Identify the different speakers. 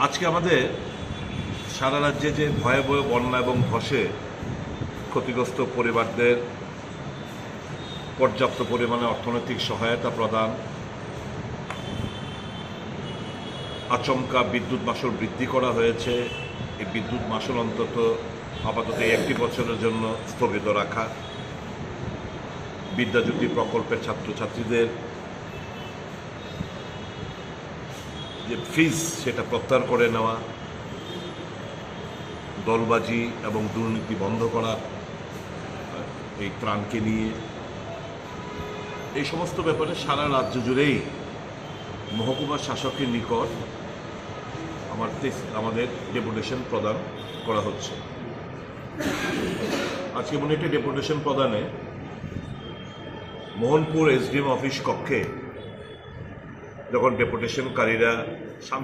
Speaker 1: আজকে আমাদের সারা রাজ্যে যে ভয়াবহ বন্যা এবং ধসে ক্ষতিগ্রস্ত পরিবারদের পর্যাপ্ত পরিমাণে অর্থনৈতিক সহায়তা প্রদান, আচমকা বিদ্যুৎ মাশুল বৃদ্ধি করা হয়েছে। এই বিদ্যুৎ মাশুল অন্তত আপাতত 1 বছরের জন্য স্থগিত রাখা, বিদ্যাজ্যোতি প্রকল্পের ছাত্রছাত্রীদের যে ফিজ সেটা প্রত্যাহার করে নেওয়া, দলবাজি এবং দুর্নীতি বন্ধ করা, এই ত্রাণকে নিয়ে এই সমস্ত ব্যাপারে সারা রাজ্য জুড়েই মহকুমা শাসকের নিকট আমাদের ডেপুটেশন প্রদান করা হচ্ছে। আজকে মনে একটি ডেপুটেশন প্রদানে মোহনপুর এসডিএম অফিস কক্ষে যখন ডেপুটেশনকারীরা